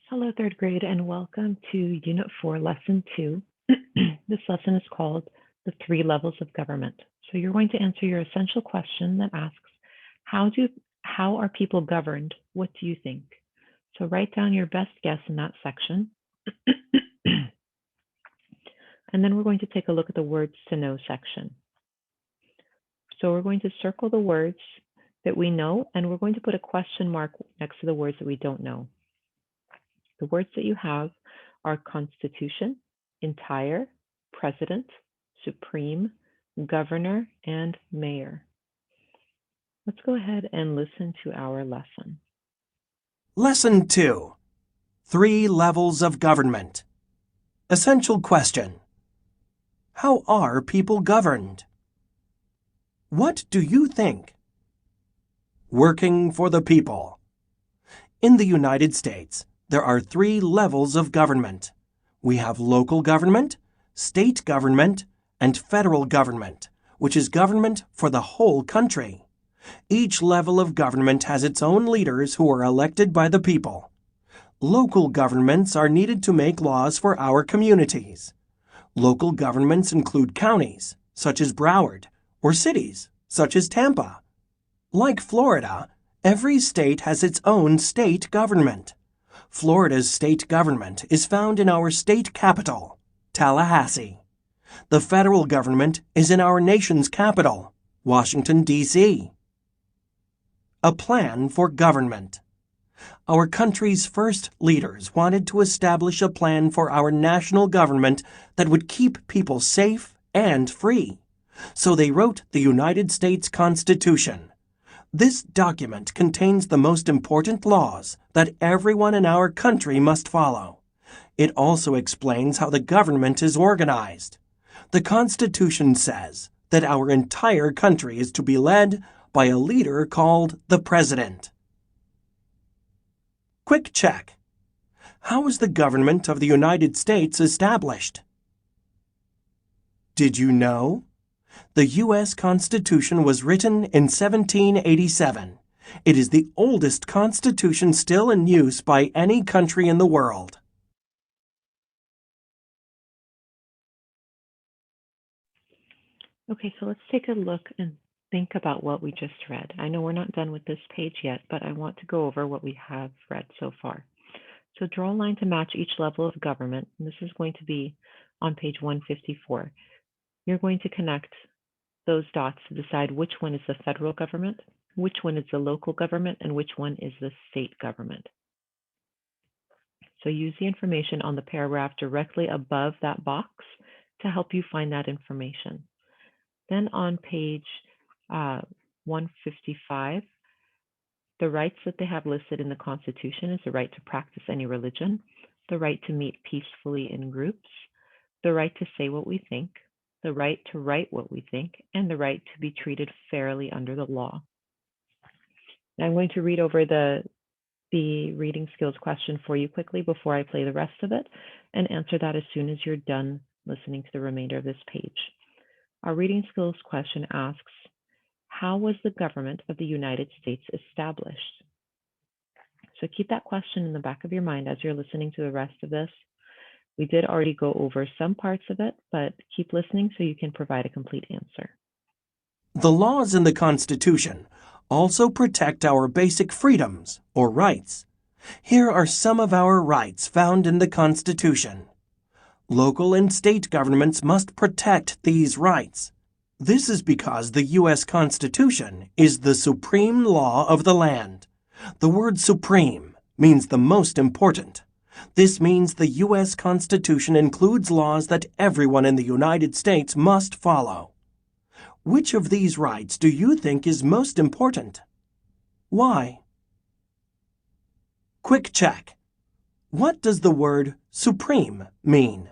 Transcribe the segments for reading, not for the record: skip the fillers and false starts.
Hello, third grade, and welcome to Unit 4, Lesson 2. This lesson is called The Three Levels of Government. So you're going to answer your essential question that asks, how are people governed? What do you think? So write down your best guess in that section. And then we're going to take a look at the words to know section. So we're going to circle the words that we know, and we're going to put a question mark next to the words that we don't know. The words that you have are constitution, entire, president, supreme, governor, and mayor. Let's go ahead and listen to our lesson. Lesson 2. Three Levels of Government. Essential question. How are people governed? What do you think? Working for the people. In the United States, there are three levels of government. We have local government, state government, and federal government, which is government for the whole country. Each level of government has its own leaders who are elected by the people. Local governments are needed to make laws for our communities. Local governments include counties, such as Broward, or cities, such as Tampa. Like Florida, every state has its own state government. Florida's state government is found in our state capital, Tallahassee. The federal government is in our nation's capital, Washington, D.C. A plan for government. Our country's first leaders wanted to establish a plan for our national government that would keep people safe and free. So they wrote the United States Constitution. This document contains the most important laws that everyone in our country must follow. It also explains how the government is organized. The Constitution says that our entire country is to be led by a leader called the President. Quick check. How is the government of the United States established? Did you know? The U.S. Constitution was written in 1787. It is the oldest constitution still in use by any country in the world. Okay, so let's take a look and think about what we just read. I know we're not done with this page yet, but I want to go over what we have read so far. So draw a line to match each level of government, and this is going to be on page 154. You're going to connect those dots to decide which one is the federal government, which one is the local government, and which one is the state government. So use the information on the paragraph directly above that box to help you find that information. Then on page 155, the rights that they have listed in the Constitution is the right to practice any religion, the right to meet peacefully in groups, the right to say what we think, the right to write what we think, and the right to be treated fairly under the law. Now I'm going to read over the reading skills question for you quickly before I play the rest of it, and answer that as soon as you're done listening to the remainder of this page. Our reading skills question asks, how was the government of the United States established? So keep that question in the back of your mind as you're listening to the rest of this. We did already go over some parts of it, but keep listening so you can provide a complete answer. The laws in the Constitution also protect our basic freedoms or rights. Here are some of our rights found in the Constitution. Local and state governments must protect these rights. This is because the U.S. Constitution is the supreme law of the land. The word supreme means the most important. This means the U.S. Constitution includes laws that everyone in the United States must follow. Which of these rights do you think is most important? Why? Quick check. What does the word supreme mean?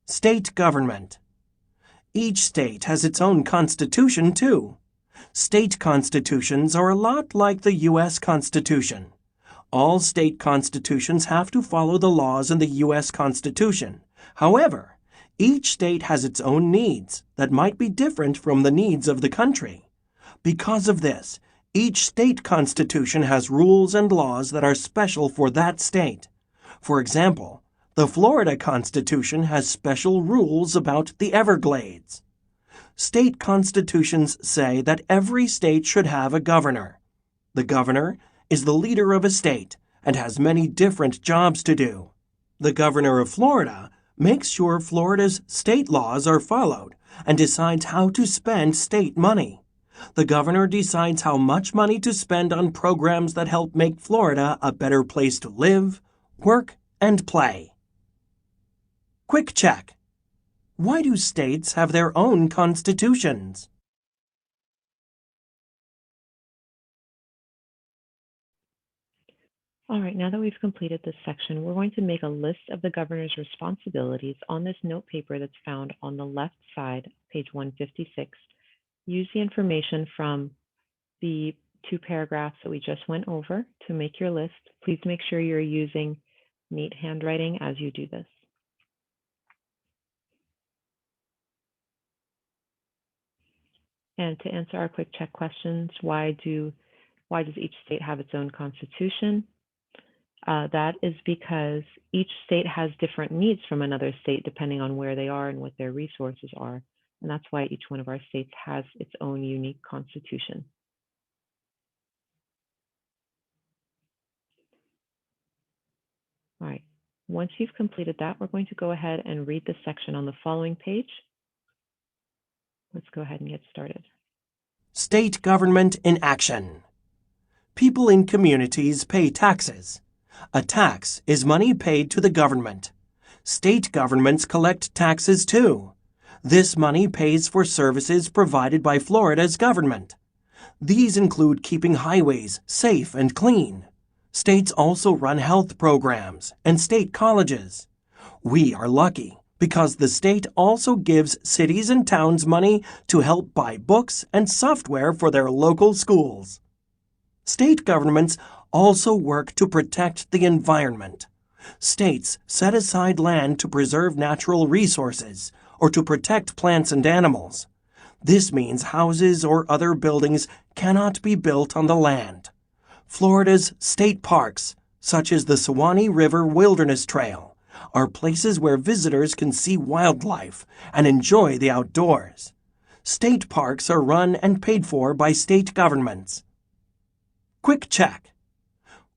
State government. Each state has its own constitution, too. State constitutions are a lot like the U.S. Constitution. All state constitutions have to follow the laws in the U.S. Constitution. However, each state has its own needs that might be different from the needs of the country. Because of this, each state constitution has rules and laws that are special for that state. For example, the Florida Constitution has special rules about the Everglades. State constitutions say that every state should have a governor. The governor is the leader of a state and has many different jobs to do. The governor of Florida makes sure Florida's state laws are followed and decides how to spend state money. The governor decides how much money to spend on programs that help make Florida a better place to live, work, and play. Quick check. Why do states have their own constitutions? All right, now that we've completed this section, we're going to make a list of the governor's responsibilities on this note paper that's found on the left side, page 156. Use the information from the 2 paragraphs that we just went over to make your list. Please make sure you're using neat handwriting as you do this. And to answer our quick check questions, why does each state have its own constitution? That is because each state has different needs from another state depending on where they are and what their resources are. And that's why each one of our states has its own unique constitution. All right, once you've completed that, we're going to go ahead and read the section on the following page. Let's go ahead and get started. State government in action. People in communities pay taxes. A tax is money paid to the government. State governments collect taxes too. This money pays for services provided by Florida's government. These include keeping highways safe and clean. States also run health programs and state colleges. We are lucky because the state also gives cities and towns money to help buy books and software for their local schools. State governments also work to protect the environment. States set aside land to preserve natural resources or to protect plants and animals. This means houses or other buildings cannot be built on the land. Florida's state parks, such as the Suwannee River Wilderness Trail, are places where visitors can see wildlife and enjoy the outdoors. State parks are run and paid for by state governments. Quick check.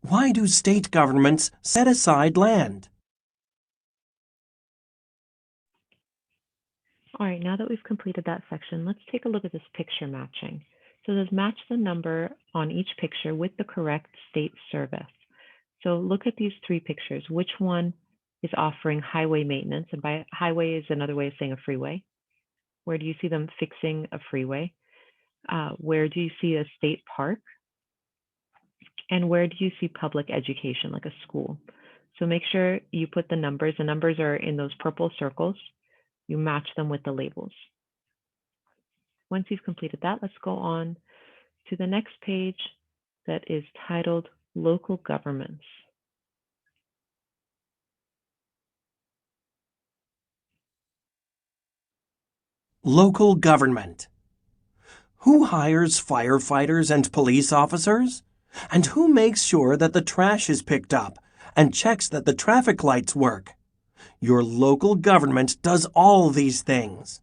Why do state governments set aside land? All right, now that we've completed that section, let's take a look at this picture matching. So let's match the number on each picture with the correct state service. So look at these 3 pictures. Which one is offering highway maintenance? And by highway is another way of saying a freeway. Where do you see them fixing a freeway? Where do you see a state park? And where do you see public education, like a school? So make sure you put the numbers. The numbers are in those purple circles. You match them with the labels. Once you've completed that, let's go on to the next page that is titled Local Governments. Local government. Who hires firefighters and police officers? And who makes sure that the trash is picked up and checks that the traffic lights work? Your local government does all these things.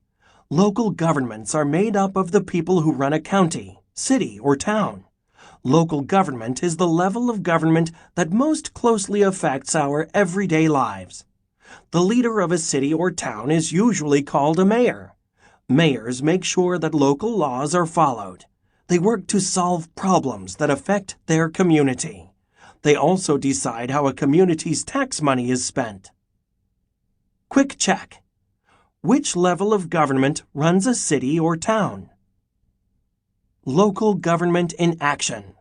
Local governments are made up of the people who run a county, city, or town. Local government is the level of government that most closely affects our everyday lives. The leader of a city or town is usually called a mayor. Mayors make sure that local laws are followed. They work to solve problems that affect their community. They also decide how a community's tax money is spent. Quick check. Which level of government runs a city or town? Local government in action.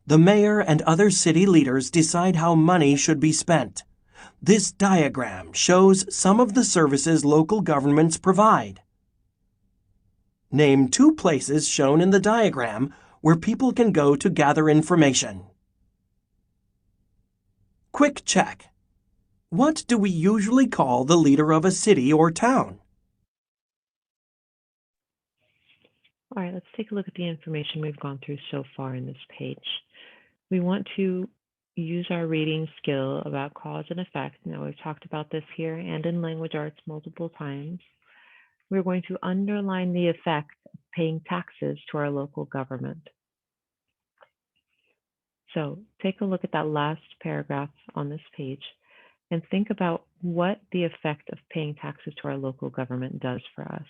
The mayor and other city leaders decide how money should be spent. This diagram shows some of the services local governments provide. Name 2 places shown in the diagram where people can go to gather information. Quick check. What do we usually call the leader of a city or town? All right, let's take a look at the information we've gone through so far in this page. We want to use our reading skill about cause and effect. Now, we've talked about this here and in language arts multiple times. We're going to underline the effect of paying taxes to our local government. So take a look at that last paragraph on this page and think about what the effect of paying taxes to our local government does for us.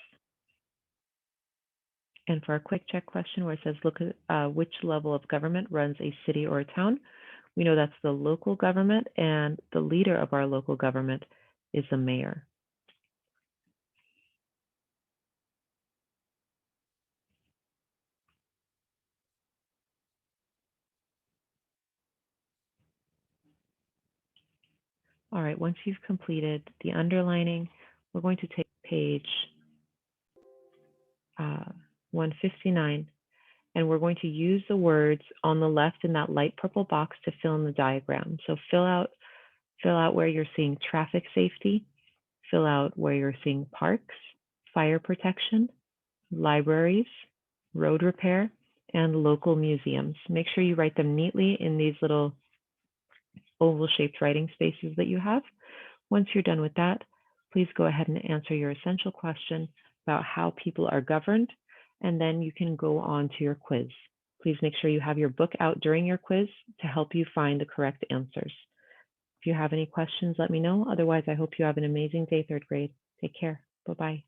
And for our quick check question where it says, look at which level of government runs a city or a town, we know that's the local government, and the leader of our local government is the mayor. All right, once you've completed the underlining, we're going to take page 159, and we're going to use the words on the left in that light purple box to fill in the diagram. So fill out where you're seeing traffic safety, fill out where you're seeing parks, fire protection, libraries, road repair, and local museums. Make sure you write them neatly in these little oval-shaped writing spaces that you have. Once you're done with that, please go ahead and answer your essential question about how people are governed, and then you can go on to your quiz. Please make sure you have your book out during your quiz to help you find the correct answers. If you have any questions, let me know. Otherwise, I hope you have an amazing day, third grade. Take care. Bye-bye.